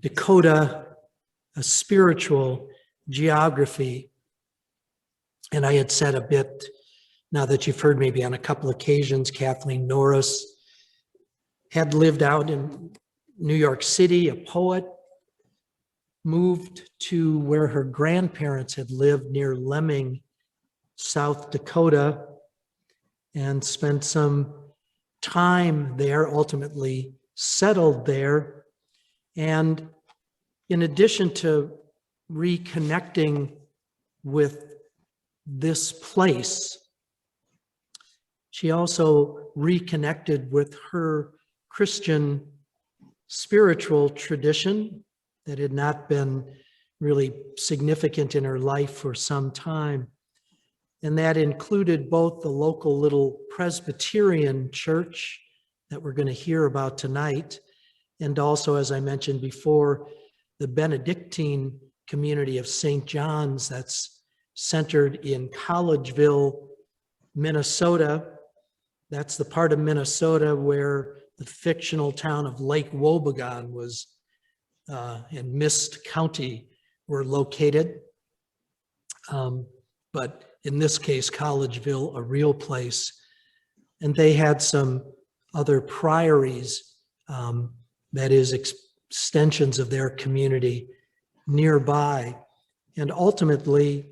Dakota, a spiritual geography. And I had said a bit, now that you've heard maybe on a couple occasions, Kathleen Norris had lived out in New York City, a poet, moved to where her grandparents had lived near Lemming, South Dakota, and spent some time there, ultimately settled there. And in addition to reconnecting with this place, she also reconnected with her Christian spiritual tradition that had not been really significant in her life for some time. And that included both the local little Presbyterian church that we're going to hear about tonight, and also, as I mentioned before, the Benedictine community of St. John's that's centered in Collegeville, Minnesota. That's the part of Minnesota where the fictional town of Lake Wobegon was and Mist County were located. But in this case, Collegeville, a real place. And they had some other priories, that is, extensions of their community nearby. And ultimately,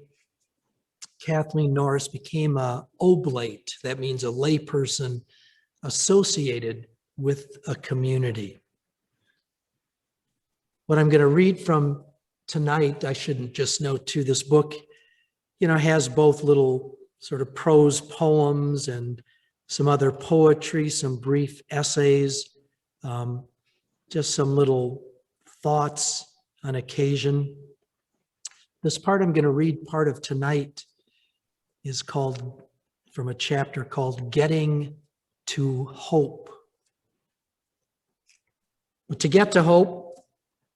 Kathleen Norris became an oblate. That means a layperson associated with a community. What I'm going to read from tonight, I shouldn't just note too, this book, has both little sort of prose poems and some other poetry, some brief essays, just some little thoughts on occasion. This part I'm going to read, part of tonight, is called, from a chapter called Getting to Hope. But to get to hope,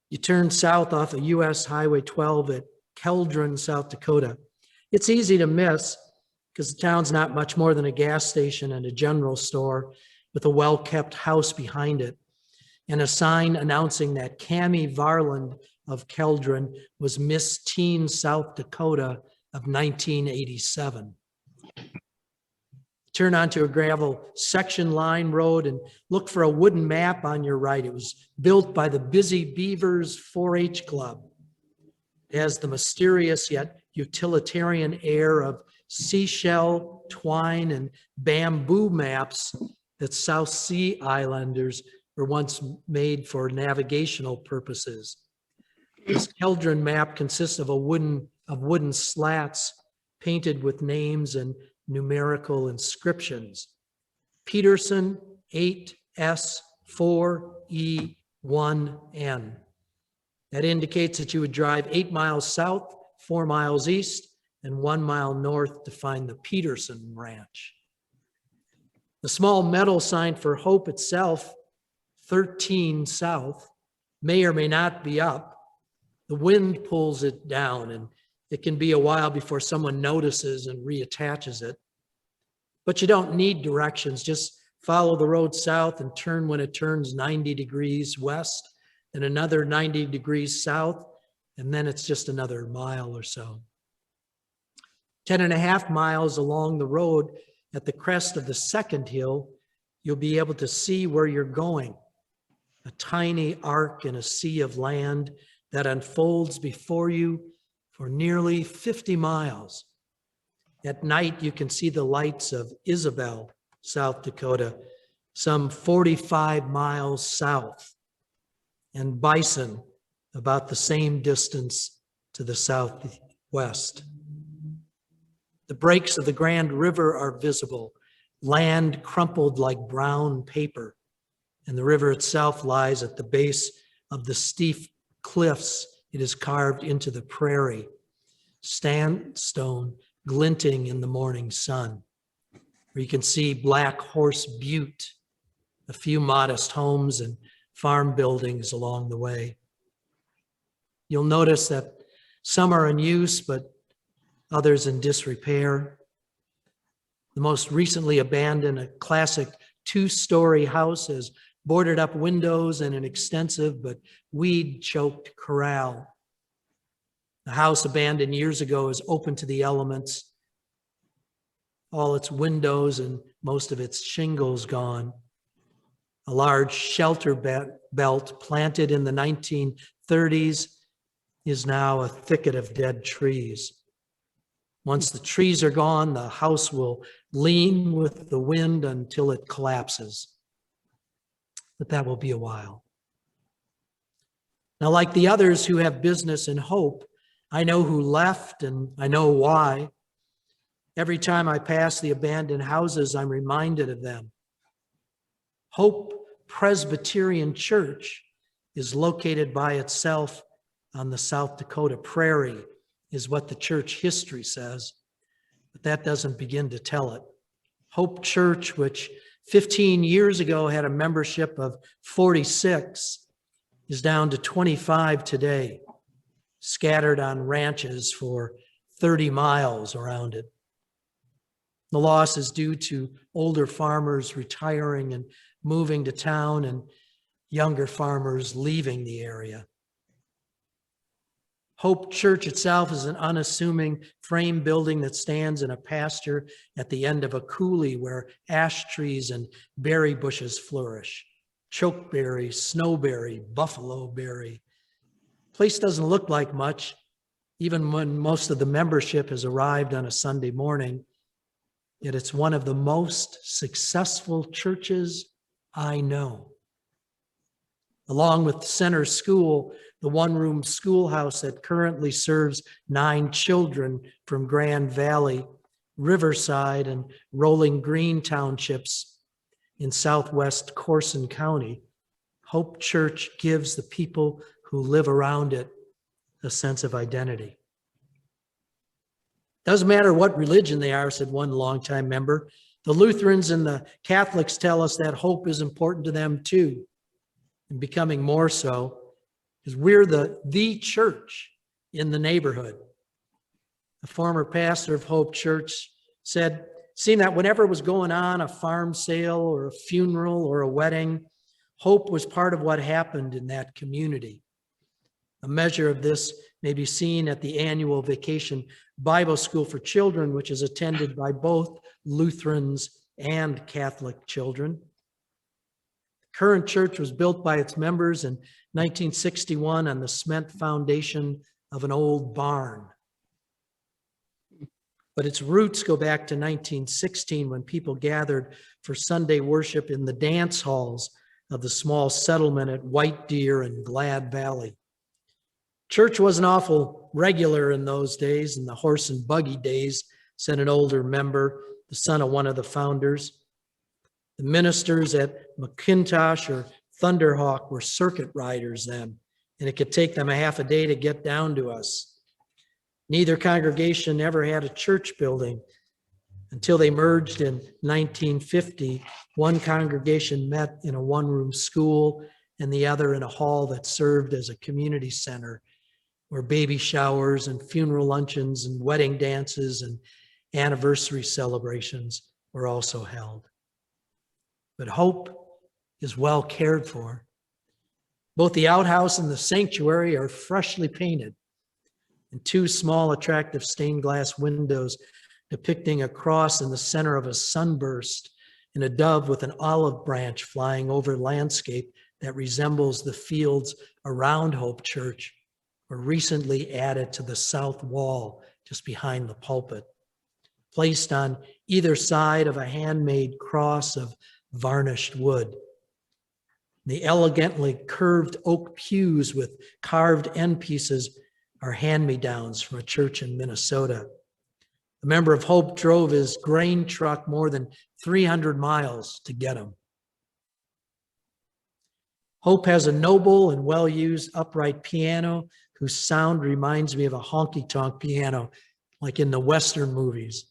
you turn south off of US Highway 12 at Keldron, South Dakota. It's easy to miss because the town's not much more than a gas station and a general store with a well-kept house behind it and a sign announcing that Cammie Varland of Keldron was Miss Teen South Dakota of 1987. Turn onto a gravel section line road and look for a wooden map on your right. It was built by the Busy Beavers 4-H Club. It has the mysterious yet utilitarian air of seashell, twine, and bamboo maps that South Sea Islanders were once made for navigational purposes. This Keldron map consists of wooden slats painted with names and numerical inscriptions. Peterson 8S4E1N. That indicates that you would drive 8 miles south, 4 miles east, and 1 mile north to find the Peterson Ranch. The small metal sign for Hope itself, 13 south, may or may not be up. The wind pulls it down, and it can be a while before someone notices and reattaches it. But you don't need directions. Just follow the road south and turn when it turns 90 degrees west and another 90 degrees south, and then it's just another mile or so. 10.5 miles along the road at the crest of the second hill, you'll be able to see where you're going. A tiny arc in a sea of land that unfolds before you for nearly 50 miles. At night, you can see the lights of Isabel, South Dakota, some 45 miles south, and Bison, about the same distance to the southwest. The breaks of the Grand River are visible, land crumpled like brown paper, and the river itself lies at the base of the steep cliffs. It is carved into the prairie, sandstone glinting in the morning sun, where you can see Black Horse Butte, a few modest homes and farm buildings along the way. You'll notice that some are in use, but others in disrepair. The most recently abandoned, a classic 2-story house, has boarded up windows and an extensive but weed-choked corral. The house, abandoned years ago, is open to the elements. All its windows and most of its shingles gone. A large shelter belt planted in the 1930s is now a thicket of dead trees. Once the trees are gone, the house will lean with the wind until it collapses. But that will be a while. Now, like the others who have business in Hope, I know who left and I know why. Every time I pass the abandoned houses, I'm reminded of them. Hope Presbyterian Church is located by itself on the South Dakota prairie, is what the church history says, but that doesn't begin to tell it. Hope Church, which 15 years ago had a membership of 46, is down to 25 today, scattered on ranches for 30 miles around it. The loss is due to older farmers retiring and moving to town and younger farmers leaving the area. Hope Church itself is an unassuming frame building that stands in a pasture at the end of a coulee where ash trees and berry bushes flourish. Chokeberry, snowberry, buffalo berry. Place doesn't look like much, even when most of the membership has arrived on a Sunday morning. Yet it's one of the most successful churches I know. Along with Center School, the one-room schoolhouse that currently serves 9 children from Grand Valley, Riverside, and Rolling Green townships in southwest Corson County, Hope Church gives the people who live around it a sense of identity. Doesn't matter what religion they are, said one longtime member. The Lutherans and the Catholics tell us that hope is important to them too, and becoming more so, because we're the church in the neighborhood. The former pastor of Hope Church said, seeing that whenever was going on, a farm sale or a funeral or a wedding, hope was part of what happened in that community. A measure of this may be seen at the annual Vacation Bible School for Children, which is attended by both Lutherans and Catholic children. The current church was built by its members in 1961 on the cement foundation of an old barn. But its roots go back to 1916 when people gathered for Sunday worship in the dance halls of the small settlement at White Deer and Glad Valley. Church wasn't awful regular in those days, in the horse and buggy days, said an older member, the son of one of the founders. The ministers at McIntosh or Thunderhawk were circuit riders then, and it could take them a half a day to get down to us. Neither congregation ever had a church building until they merged in 1950. One congregation met in a one-room school and the other in a hall that served as a community center where baby showers and funeral luncheons and wedding dances and anniversary celebrations were also held. But Hope is well cared for. Both the outhouse and the sanctuary are freshly painted, and 2 small, attractive stained glass windows depicting a cross in the center of a sunburst and a dove with an olive branch flying over landscape that resembles the fields around Hope Church were recently added to the south wall just behind the pulpit, placed on either side of a handmade cross of varnished wood. The elegantly curved oak pews with carved end pieces are hand-me-downs from a church in Minnesota. A member of Hope drove his grain truck more than 300 miles to get them. Hope has a noble and well-used upright piano whose sound reminds me of a honky-tonk piano, like in the Western movies.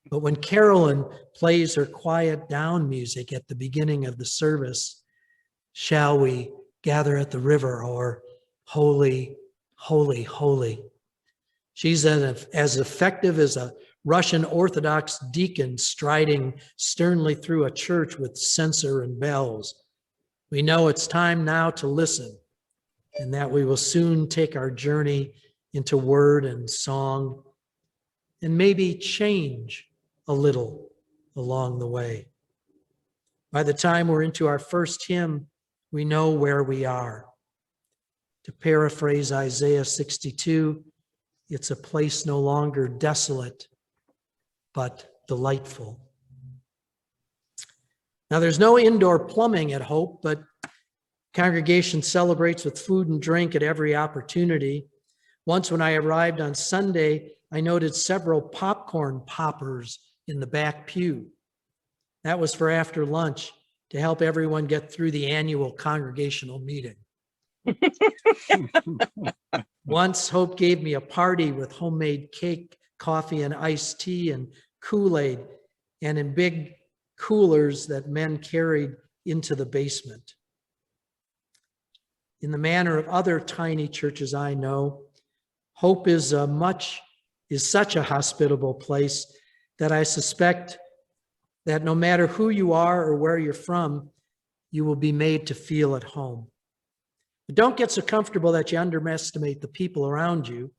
But when Carolyn plays her quiet down music at the beginning of the service, "Shall we gather at the river?" or "Holy, holy, holy," she's as effective as a Russian Orthodox deacon striding sternly through a church with censer and bells. We know it's time now to listen, and that we will soon take our journey into word and song, and maybe change a little along the way. By the time we're into our first hymn, we know where we are. To paraphrase Isaiah 62, it's a place no longer desolate, but delightful. Now, there's no indoor plumbing at Hope, but congregation celebrates with food and drink at every opportunity. Once when I arrived on Sunday, I noted several popcorn poppers in the back pew. That was for after lunch to help everyone get through the annual congregational meeting. Once Hope gave me a party with homemade cake, coffee, and iced tea and Kool-Aid, and in big coolers that men carried into the basement. In the manner of other tiny churches I know, Hope is such a hospitable place that I suspect that no matter who you are or where you're from, you will be made to feel at home. But don't get so comfortable that you underestimate the people around you.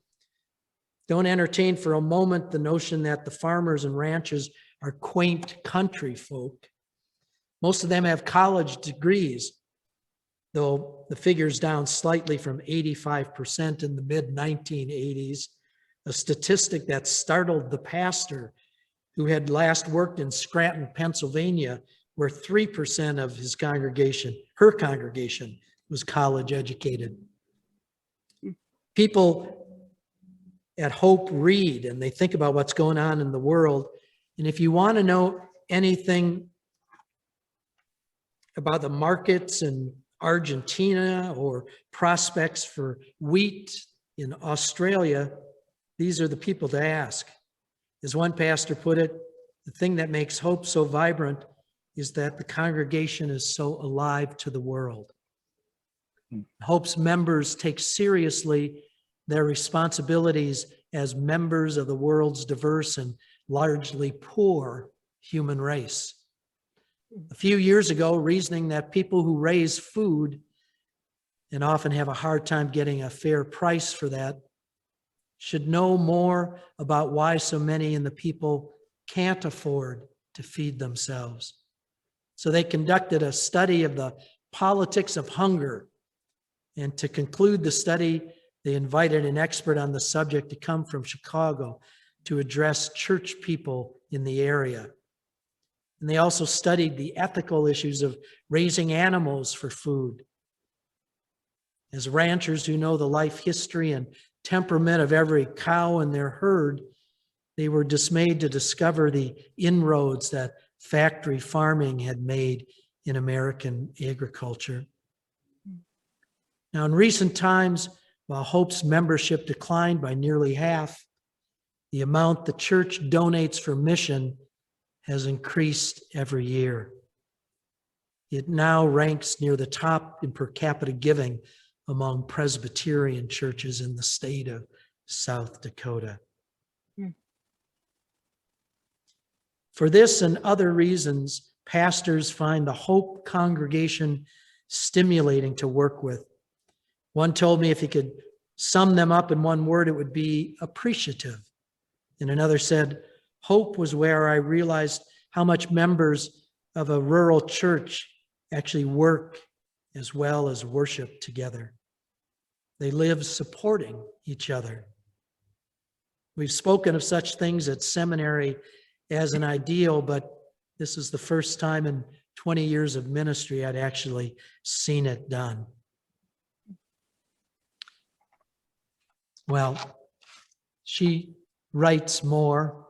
Don't entertain for a moment the notion that the farmers and ranchers are quaint country folk. Most of them have college degrees, though the figure's down slightly from 85% in the mid-1980s, a statistic that startled the pastor who had last worked in Scranton, Pennsylvania, where 3% of his congregation, her congregation, was college educated. People at Hope read and they think about what's going on in the world. And if you want to know anything about the markets in Argentina or prospects for wheat in Australia, these are the people to ask. As one pastor put it, the thing that makes Hope so vibrant is that the congregation is so alive to the world. Hope's members take seriously their responsibilities as members of the world's diverse and largely poor human race. A few years ago, reasoning that people who raise food and often have a hard time getting a fair price for that should know more about why so many in the people can't afford to feed themselves. So they conducted a study of the politics of hunger. And to conclude the study, they invited an expert on the subject to come from Chicago to address church people in the area. And they also studied the ethical issues of raising animals for food. As ranchers who know the life history and temperament of every cow in their herd, they were dismayed to discover the inroads that factory farming had made in American agriculture. Now, in recent times, while Hope's membership declined by nearly half, the amount the church donates for mission has increased every year. It now ranks near the top in per capita giving among Presbyterian churches in the state of South Dakota. For this and other reasons, pastors find the Hope congregation stimulating to work with. One told me if he could sum them up in one word, it would be appreciative. And another said, Hope was where I realized how much members of a rural church actually work as well as worship together. They live supporting each other. We've spoken of such things at seminary as an ideal, but this is the first time in 20 years of ministry I'd actually seen it done. Well, she writes more,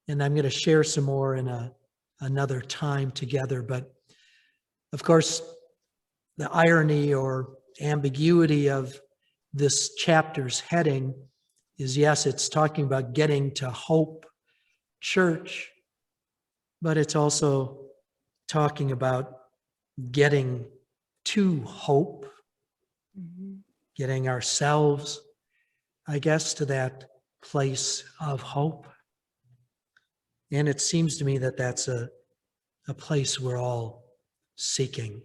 and I'm going to share some more in another time together. But of course, the irony or ambiguity of this chapter's heading is, yes, it's talking about getting to Hope Church, but it's also talking about getting to hope, getting ourselves, I guess, to that place of hope. And it seems to me that that's a place we're all seeking.